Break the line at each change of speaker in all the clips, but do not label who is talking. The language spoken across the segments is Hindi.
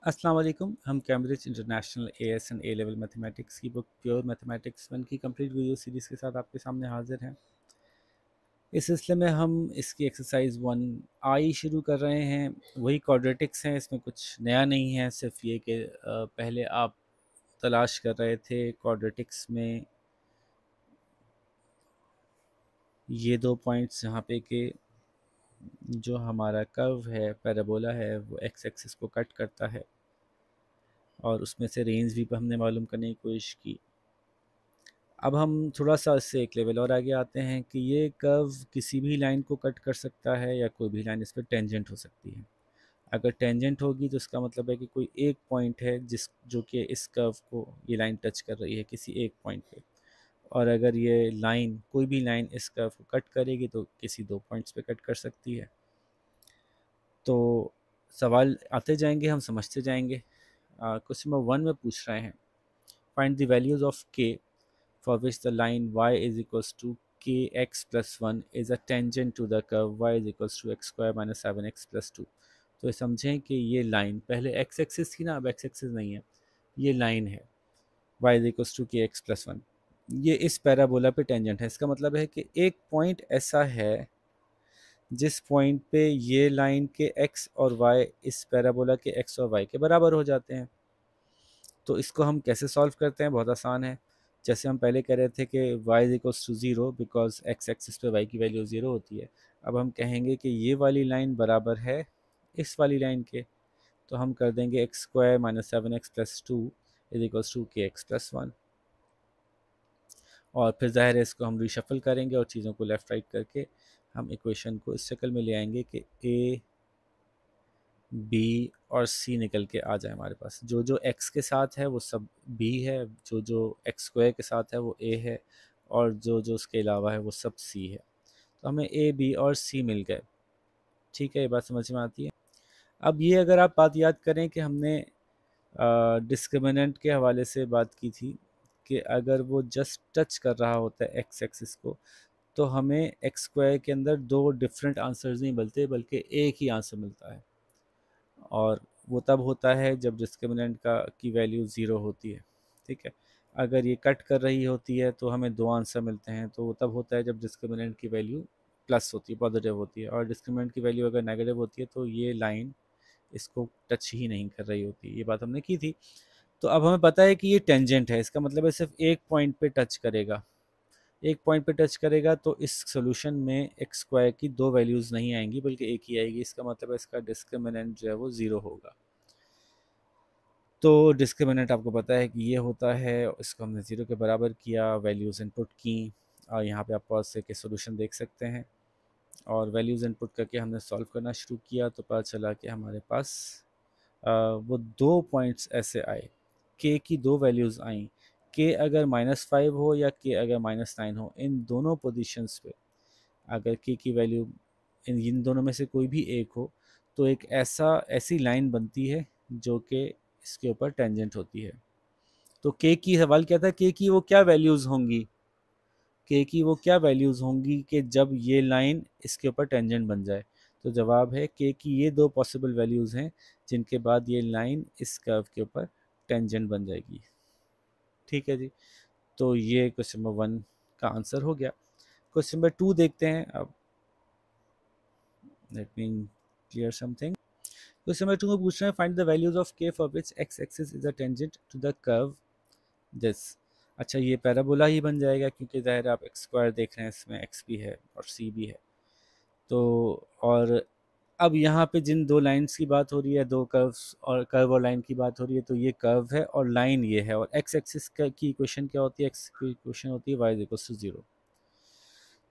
अस्सलाम वालेकुम। हम Cambridge international as and A level mathematics की बुक प्योर मैथमेटिक्स वन की कंप्लीट वीडियो सीरीज़ के साथ आपके सामने हाजिर हैं। इस सिलसिले में हम इसकी एक्सरसाइज 1 आई शुरू कर रहे हैं। वही क्वाड्रेटिक्स हैं, इसमें कुछ नया नहीं है, सिर्फ ये कि पहले आप तलाश कर रहे थे क्वाड्रेटिक्स में ये दो पॉइंट्स यहाँ पे कि जो हमारा कर्व है, पैराबोला है, वो एक्स एक्सिस को कट करता है और उसमें से रेंज भी हमने मालूम करने की कोशिश की। अब हम थोड़ा सा इससे एक लेवल और आगे आते हैं कि ये कर्व किसी भी लाइन को कट कर सकता है या कोई भी लाइन इस पर टेंजेंट हो सकती है। अगर टेंजेंट होगी तो इसका मतलब है कि कोई एक पॉइंट है जिस जो कि इस कर्व को ये लाइन टच कर रही है किसी एक पॉइंट पे। और अगर ये लाइन कोई भी लाइन इस कर्व को कट करेगी तो किसी दो पॉइंट्स पे कट कर सकती है। तो सवाल आते जाएंगे, हम समझते जाएंगे। क्वेश्चन नंबर 1 में पूछ रहे हैं, फाइंड द वैल्यूज ऑफ के for which the line y is equals to kx plus 1 is a tangent to the curve y is equals to x square minus 7x plus 2। तो ये समझें कि ये लाइन पहले x एक्सिस थी ना, अब x एक्सिस नहीं है, ये लाइन है y is equals to kx plus 1। ये इस पैराबोला पे टेंजेंट है। इसका मतलब है कि एक पॉइंट ऐसा है जिस पॉइंट पे ये लाइन के x और y इस पैराबोला के x और y के बराबर हो जाते हैं। तो इसको हम कैसे सॉल्व करते हैं? बहुत आसान है। जैसे हम पहले कह रहे थे कि y is equals to zero because x axis पे y की वैल्यू ज़ीरो होती है। अब हम कहेंगे कि ये वाली लाइन बराबर है इस वाली लाइन के, तो हम कर देंगे x square minus 7x+2 is equals to k x plus 1। और फिर ज़ाहिर है इसको हम रिशफल करेंगे और चीज़ों को लेफ़्ट राइट करके हम इक्वेशन को इस शक्ल में ले आएंगे कि ए बी और सी निकल के आ जाए हमारे पास। जो जो एक्स के साथ है वो सब बी है, जो जो एक्स स्क्वायर के साथ है वो ए है, और जो जो उसके अलावा है वो सब सी है। तो हमें ए बी और सी मिल गए। ठीक है, ये बात समझ में आती है। अब ये अगर आप बात याद करें कि हमने डिस्क्रिमिनेंट के हवाले से बात की थी कि अगर वो जस्ट टच कर रहा होता है एक्स एक्सिस को, तो हमें एक्स स्क्वायर के अंदर दो डिफरेंट आंसर्स नहीं मिलते बल्कि एक ही आंसर मिलता है। और वो तब होता है जब डिस्क्रिमिनेंट का की वैल्यू ज़ीरो होती है। ठीक है, अगर ये कट कर रही होती है तो हमें दो आंसर मिलते हैं, तो वो तब होता है जब डिस्क्रिमिनेंट की वैल्यू प्लस होती है, पॉजिटिव होती है। और डिस्क्रिमिनेंट की वैल्यू अगर नेगेटिव होती है तो ये लाइन इसको टच ही नहीं कर रही होती। ये बात हमने की थी। तो अब हमें पता है कि ये टेंजेंट है, इसका मतलब है सिर्फ एक पॉइंट पे टच करेगा। एक पॉइंट पे टच करेगा तो इस सोल्यूशन में एक्स स्क्वायर की दो वैल्यूज़ नहीं आएंगी बल्कि एक ही आएगी। इसका मतलब है इसका डिस्क्रिमिनेंट जो है वो ज़ीरो होगा। तो डिस्क्रिमिनेंट आपको पता है कि ये होता है, इसको हमने ज़ीरो के बराबर किया, वैल्यूज़ इनपुट की, और यहाँ पे आप पॉज से के सोल्यूशन देख सकते हैं। और वैल्यूज़ इनपुट करके हमने सॉल्व करना शुरू किया तो पता चला कि हमारे पास वो दो पॉइंट्स ऐसे आए, के की दो वैल्यूज़ आई। के अगर -5 हो या के अगर -9 हो, इन दोनों पोजीशंस पे अगर के की वैल्यू इन दोनों में से कोई भी एक हो तो एक ऐसी लाइन बनती है जो कि इसके ऊपर टेंजेंट होती है। तो के की सवाल क्या था, के की वो क्या वैल्यूज़ होंगी, के की वो क्या वैल्यूज़ होंगी कि जब ये लाइन इसके ऊपर टेंजेंट बन जाए। तो जवाब है के की ये दो पॉसिबल वैल्यूज़ हैं जिनके बाद ये लाइन इस कर्व के ऊपर टेंजेंट बन जाएगी। ठीक है जी, तो ये क्वेश्चन नंबर 1 का आंसर हो गया। क्वेश्चन नंबर 2 देखते हैं अब। Let me clear something. Question number 2 में पूछ रहे हैं, find the values of k for which x axis is a tangent to the curve this. अच्छा, ये पैराबोला ही बन जाएगा क्योंकि ज़ाहिर है आप एक्स स्क्वायर देख रहे हैं, इसमें एक्स भी है और सी भी है। तो और अब यहाँ पे जिन दो लाइंस की बात हो रही है, दो कर्व्स और कर्व और लाइन की बात हो रही है, तो ये कर्व है और लाइन ये है। और एक्स एक्सिस की इक्वेशन क्या होती है? एक्स की इक्वेशन होती है Y is equals to zero.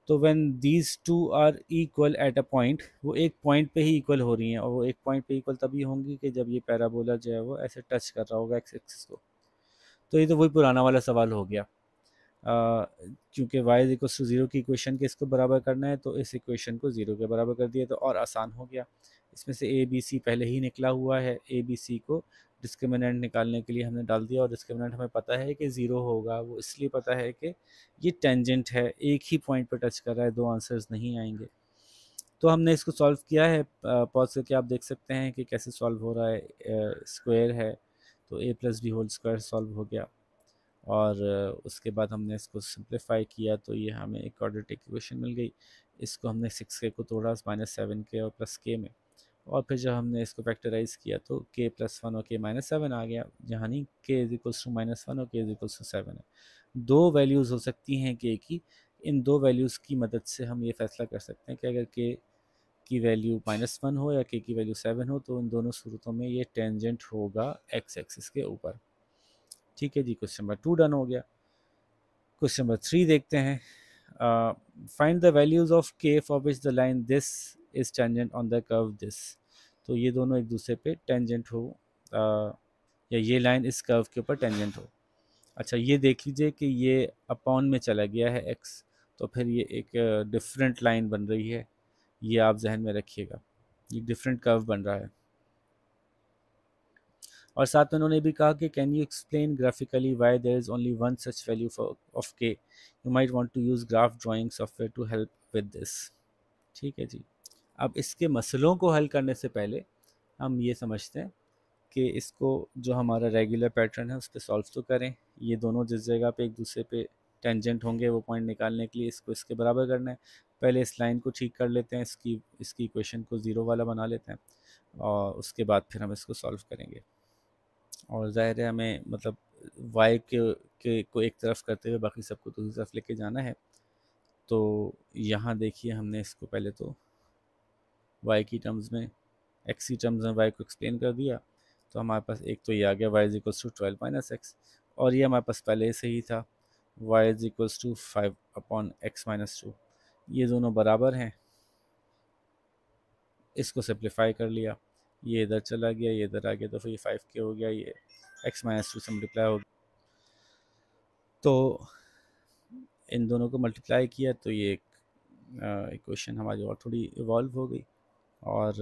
तो when these two are equal at a point, वो एक पॉइंट पे ही इक्वल हो रही हैं, और वो एक पॉइंट पे इक्वल तभी होंगी कि जब ये पैराबोला जो है वो ऐसे टच कर रहा होगा एक्स एक्सिस को। तो ये तो वही पुराना वाला सवाल हो गया। क्योंकि y is equal to zero की इक्वेशन के इसको बराबर करना है, तो इस इक्वेशन को ज़ीरो के बराबर कर दिया तो और आसान हो गया। इसमें से ए बी सी पहले ही निकला हुआ है, ए बी सी को डिस्क्रिमिनेंट निकालने के लिए हमने डाल दिया, और डिस्क्रिमिनेंट हमें पता है कि ज़ीरो होगा। वो इसलिए पता है कि ये टेंजेंट है, एक ही पॉइंट पर टच कर रहा है, दो आंसर्स नहीं आएंगे। तो हमने इसको सॉल्व किया है, पॉज करके आप देख सकते हैं कि कैसे सॉल्व हो रहा है। स्क्वायर है तो A plus B whole square solve हो गया, और उसके बाद हमने इसको सिंप्लीफाई किया तो ये हमें एक क्वाड्रेटिक इक्वेशन मिल गई। इसको हमने 6k को तोड़ा -7k और प्लस k में, और फिर जब हमने इसको फैक्टराइज किया तो k+1 और k-7 आ गया, जहाँ नहीं k =-1 और k=7 है। दो वैल्यूज़ हो सकती हैं k की, इन दो वैल्यूज़ की मदद से हम ये फैसला कर सकते हैं कि अगर k की वैल्यू -1 हो या k की वैल्यू 7 हो तो इन दोनों सूरतों में ये टेंजेंट होगा x एक्सिस के ऊपर। ठीक है जी, क्वेश्चन नंबर 2 डन हो गया। क्वेश्चन नंबर 3 देखते हैं। Find the values of k for which the line this is tangent on the curve this. तो ये दोनों एक दूसरे पे टेंजेंट हो, या ये लाइन इस कर्व के ऊपर टेंजेंट हो। अच्छा, ये देख लीजिए कि ये अपॉन में चला गया है x, तो फिर ये एक डिफरेंट लाइन बन रही है, ये आप जहन में रखिएगा, ये डिफरेंट कर्व बन रहा है। और साथ में उन्होंने भी कहा कि can you explain graphically why there is only one such value for of k, you might want to use graph drawing software to help with this. ठीक है जी। अब इसके मसलों को हल करने से पहले हम ये समझते हैं कि इसको जो हमारा रेगुलर पैटर्न है उस पर सॉल्व तो करें। ये दोनों जिस जगह पे एक दूसरे पे टेंजेंट होंगे वो पॉइंट निकालने के लिए इसको इसके बराबर करना है। पहले इस लाइन को ठीक कर लेते हैं, इसकी इक्वेशन को ज़ीरो वाला बना लेते हैं, और उसके बाद फिर हम इसको सॉल्व करेंगे। और ज़ाहिर है हमें मतलब वाई के को एक तरफ करते हुए बाकी सबको दूसरी तरफ लेके जाना है। तो यहाँ देखिए हमने इसको पहले तो वाई की टर्म्स में, एक्स की टर्म्स में वाई को एक्सप्लेन कर दिया, तो हमारे पास एक तो ये आ गया y=12 - x, और ये हमारे पास पहले से ही था y=5/x-2। ये दोनों बराबर हैं, इसको सिंप्लीफाई कर लिया, ये इधर चला गया, ये इधर आ गया, तो फिर ये 5k हो गया, ये x-2 से मल्टीप्लाई हो गया। तो इन दोनों को मल्टीप्लाई किया तो ये इक्वेशन हमारी और थोड़ी इवॉल्व हो गई। और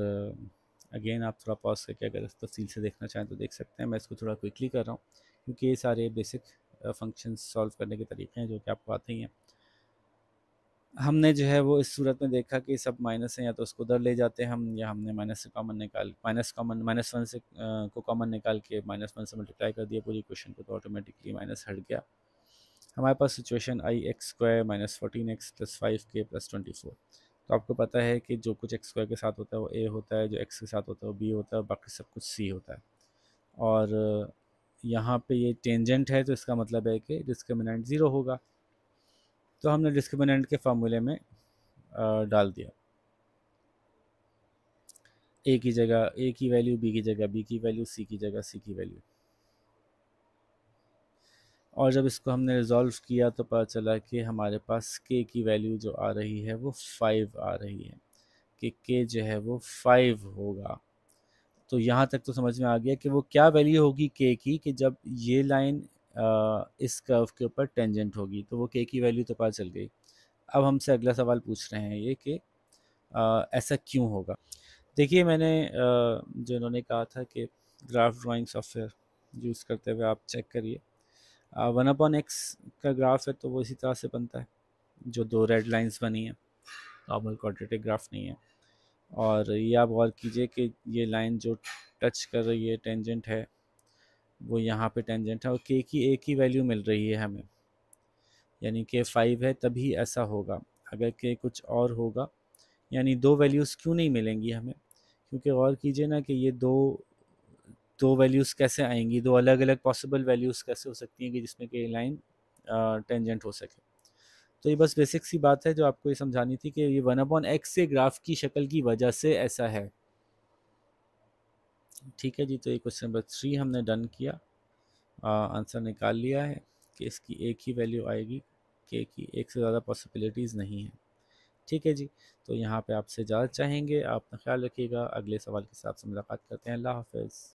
अगेन आप थोड़ा पॉज करके अगर तफसील से देखना चाहें तो देख सकते हैं। मैं इसको थोड़ा क्विकली कर रहा हूँ क्योंकि ये सारे बेसिक फंक्शंस सॉल्व करने के तरीके हैं जो कि आपको आते ही हैं। हमने जो है वो इस सूरत में देखा कि सब माइनस है, या तो उसको उधर ले जाते हैं हम, या हमने माइनस से कॉमन निकाल -1 से को कॉमन निकाल के -1 से मल्टीप्लाई कर दिया पूरी इक्वेशन को, तो ऑटोमेटिकली माइनस हट गया। हमारे पास सिचुएशन आई x² -14x + 5k + 24। तो आपको पता है कि जो कुछ x² के साथ होता है वो a होता है, जो x के साथ होता है वो b होता है, और बाकी सब कुछ c होता है। और यहाँ पे ये टेंजेंट है तो इसका मतलब है कि डिस्क्रिमिनेंट ज़ीरो होगा। तो हमने डिस्क्रिमिनेंट के फार्मूले में डाल दिया, a की जगह a की वैल्यू, b की जगह b की वैल्यू, c की जगह c की वैल्यू। और जब इसको हमने रिज़ॉल्व किया तो पता चला कि हमारे पास k की वैल्यू जो आ रही है वो 5 आ रही है, कि k जो है वो 5 होगा। तो यहाँ तक तो समझ में आ गया कि वो क्या वैल्यू होगी k की, कि जब ये लाइन इस कर्व के ऊपर टेंजेंट होगी, तो वो k की वैल्यू तो पता चल गई। अब हमसे अगला सवाल पूछ रहे हैं ये कि ऐसा क्यों होगा। देखिए मैंने जो इन्होंने कहा था कि ग्राफ ड्राइंग सॉफ्टवेयर यूज़ करते हुए आप चेक करिए, 1/x का ग्राफ है तो वो इसी तरह से बनता है, जो दो रेड लाइंस बनी हैं, नॉर्मल क्वाड्रेटिक ग्राफ नहीं है। और ये आप गौर कीजिए कि ये लाइन जो टच कर रही है टेंजेंट है, वो यहाँ पे टेंजेंट है, और k की एक ही वैल्यू मिल रही है हमें, यानी कि 5 है तभी ऐसा होगा। अगर k कुछ और होगा, यानी दो वैल्यूज़ क्यों नहीं मिलेंगी हमें, क्योंकि गौर कीजिए ना कि ये दो दो वैल्यूज़ कैसे आएंगी, दो अलग अलग पॉसिबल वैल्यूज़ कैसे हो सकती हैं कि जिसमें कि लाइन टेंजेंट हो सके। तो ये बस बेसिक सी बात है जो आपको ये समझानी थी कि ये 1/x से ग्राफ की शक्ल की वजह से ऐसा है। ठीक है जी, तो ये क्वेश्चन नंबर 3 हमने डन किया, आंसर निकाल लिया है कि इसकी एक ही वैल्यू आएगी, के की एक से ज़्यादा पॉसिबिलिटीज़ नहीं है। ठीक है जी, तो यहाँ पे आपसे इजाज़त चाहेंगे, आप अपना ख्याल रखिएगा। अगले सवाल के साथ मुलाकात करते हैं। अल्लाह हाफ़िज़।